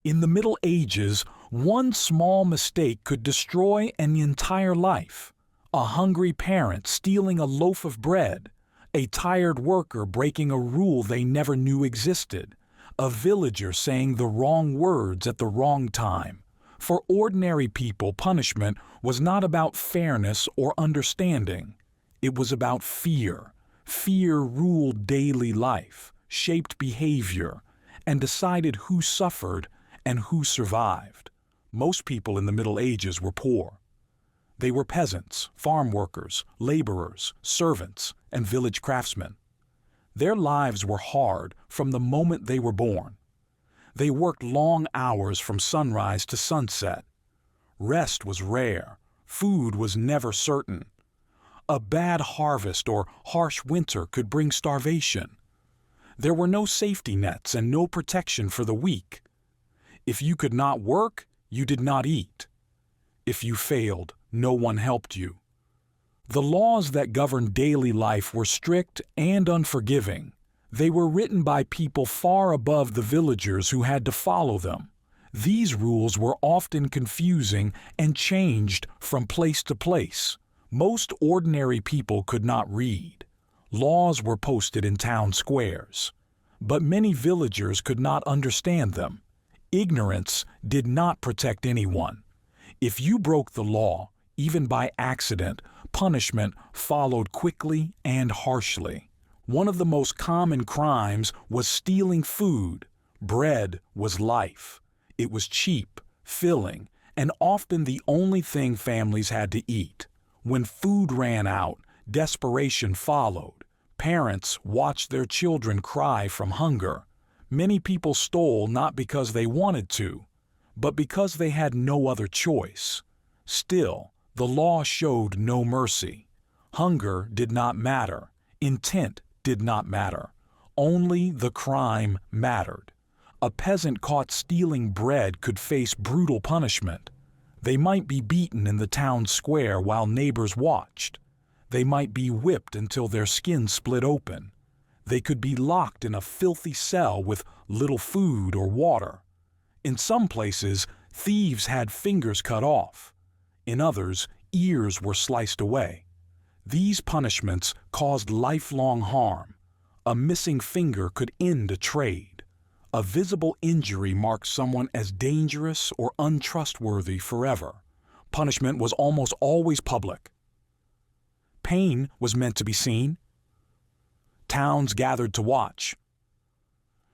In the Middle Ages, one small mistake could destroy an entire life. A hungry parent stealing a loaf of bread, a tired worker breaking a rule they never knew existed, a villager saying the wrong words at the wrong time. For ordinary people, punishment was not about fairness or understanding. It was about fear. Fear ruled daily life, shaped behavior, and decided who suffered and who survived. Most people in the Middle Ages were poor. They were peasants, farm workers, laborers, servants, and village craftsmen. Their lives were hard from the moment they were born. They worked long hours from sunrise to sunset. Rest was rare. Food was never certain. A bad harvest or harsh winter could bring starvation. There were no safety nets and no protection for the weak. If you could not work, you did not eat. If you failed, no one helped you. The laws that governed daily life were strict and unforgiving. They were written by people far above the villagers who had to follow them. These rules were often confusing and changed from place to place. Most ordinary people could not read. Laws were posted in town squares, but many villagers could not understand them. Ignorance did not protect anyone. If you broke the law, even by accident, punishment followed quickly and harshly. One of the most common crimes was stealing food. Bread was life. It was cheap, filling, and often the only thing families had to eat. When food ran out, desperation followed. Parents watched their children cry from hunger. Many people stole not because they wanted to, but because they had no other choice. Still, the law showed no mercy. Hunger did not matter. Intent did not matter. Only the crime mattered. A peasant caught stealing bread could face brutal punishment. They might be beaten in the town square while neighbors watched. They might be whipped until their skin split open. They could be locked in a filthy cell with little food or water. In some places, thieves had fingers cut off. In others, ears were sliced away. These punishments caused lifelong harm. A missing finger could end a trade. A visible injury marked someone as dangerous or untrustworthy forever. Punishment was almost always public. Pain was meant to be seen. Towns gathered to watch.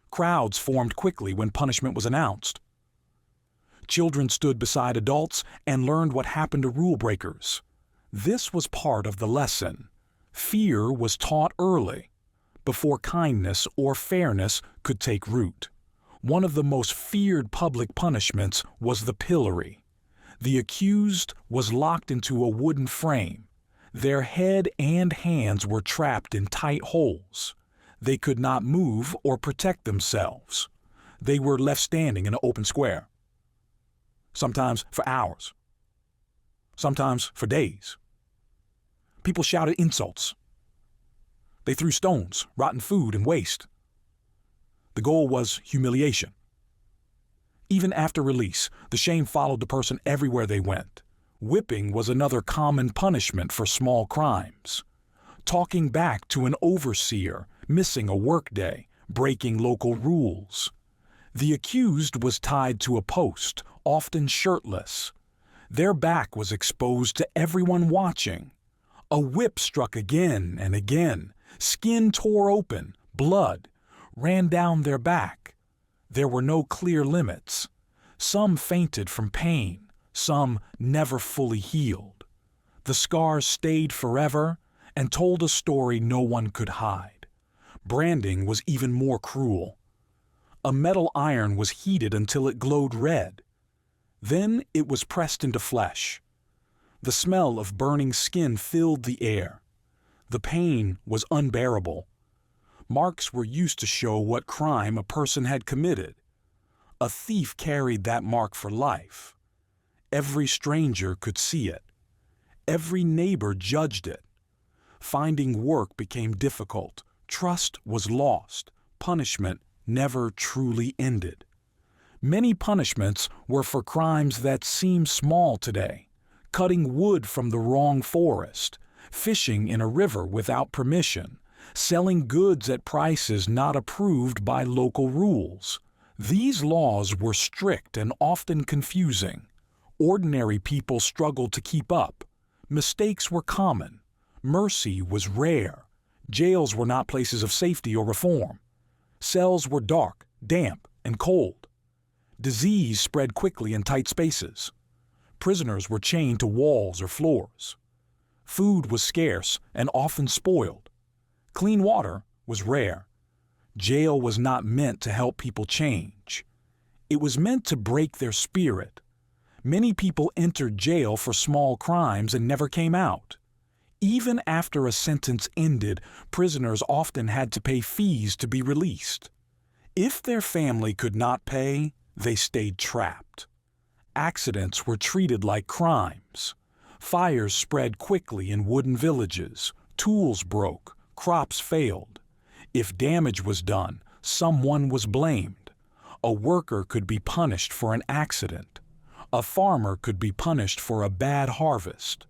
Crowds formed quickly when punishment was announced. Children stood beside adults and learned what happened to rule breakers. This was part of the lesson. Fear was taught early, before kindness or fairness could take root. One of the most feared public punishments was the pillory. The accused was locked into a wooden frame. Their head and hands were trapped in tight holes. They could not move or protect themselves. They were left standing in an open square, sometimes for hours, sometimes for days. People shouted insults. They threw stones, rotten food, and waste. The goal was humiliation. Even after release, the shame followed the person everywhere they went. Whipping was another common punishment for small crimes. Talking back to an overseer, missing a workday, breaking local rules. The accused was tied to a post, often shirtless. Their back was exposed to everyone watching. A whip struck again and again. Skin tore open, blood ran down their back. There were no clear limits. Some fainted from pain, some never fully healed. The scars stayed forever and told a story no one could hide. Branding was even more cruel. A metal iron was heated until it glowed red. Then it was pressed into flesh. The smell of burning skin filled the air. The pain was unbearable. Marks were used to show what crime a person had committed. A thief carried that mark for life. Every stranger could see it. Every neighbor judged it. Finding work became difficult. Trust was lost. Punishment never truly ended. Many punishments were for crimes that seem small today: cutting wood from the wrong forest, fishing in a river without permission, selling goods at prices not approved by local rules. These laws were strict and often confusing. Ordinary people struggled to keep up. Mistakes were common. Mercy was rare. Jails were not places of safety or reform. Cells were dark, damp, and cold. Disease spread quickly in tight spaces. Prisoners were chained to walls or floors. Food was scarce and often spoiled. Clean water was rare. Jail was not meant to help people change. It was meant to break their spirit. Many people entered jail for small crimes and never came out. Even after a sentence ended, prisoners often had to pay fees to be released. If their family could not pay, they stayed trapped. Accidents were treated like crimes. Fires spread quickly in wooden villages. Tools broke. Crops failed. If damage was done, someone was blamed. A worker could be punished for an accident. A farmer could be punished for a bad harvest.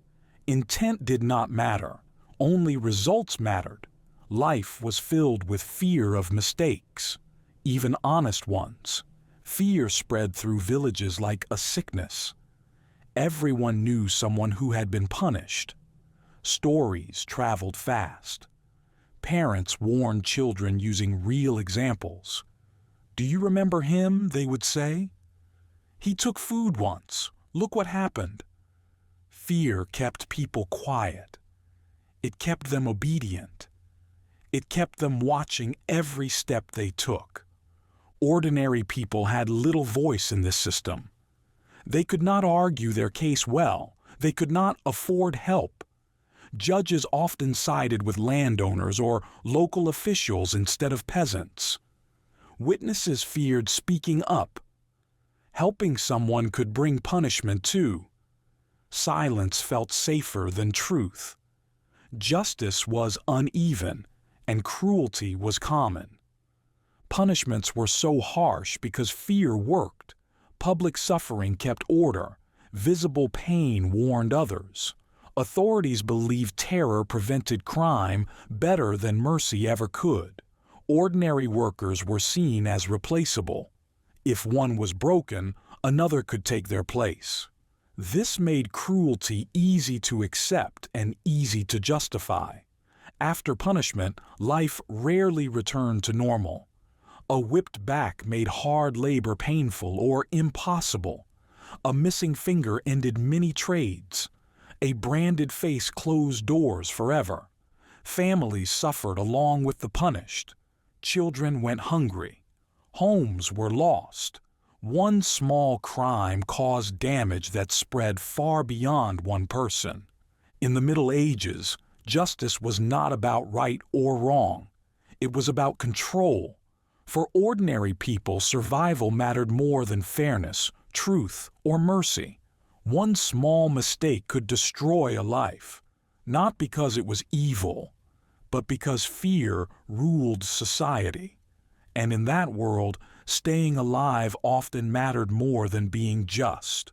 Intent did not matter. Only results mattered. Life was filled with fear of mistakes, even honest ones. Fear spread through villages like a sickness. Everyone knew someone who had been punished. Stories traveled fast. Parents warned children using real examples. "Do you remember him?" they would say. "He took food once. Look what happened." Fear kept people quiet. It kept them obedient. It kept them watching every step they took. Ordinary people had little voice in this system. They could not argue their case well. They could not afford help. Judges often sided with landowners or local officials instead of peasants. Witnesses feared speaking up. Helping someone could bring punishment too. Silence felt safer than truth. Justice was uneven, and cruelty was common. Punishments were so harsh because fear worked. Public suffering kept order. Visible pain warned others. Authorities believed terror prevented crime better than mercy ever could. Ordinary workers were seen as replaceable. If one was broken, another could take their place. This made cruelty easy to accept and easy to justify. After punishment, life rarely returned to normal. A whipped back made hard labor painful or impossible. A missing finger ended many trades. A branded face closed doors forever. Families suffered along with the punished. Children went hungry. Homes were lost. One small crime caused damage that spread far beyond one person. In the Middle Ages, justice was not about right or wrong. It was about control. For ordinary people, survival mattered more than fairness, truth, or mercy. One small mistake could destroy a life, not because it was evil, but because fear ruled society. And in that world, staying alive often mattered more than being just.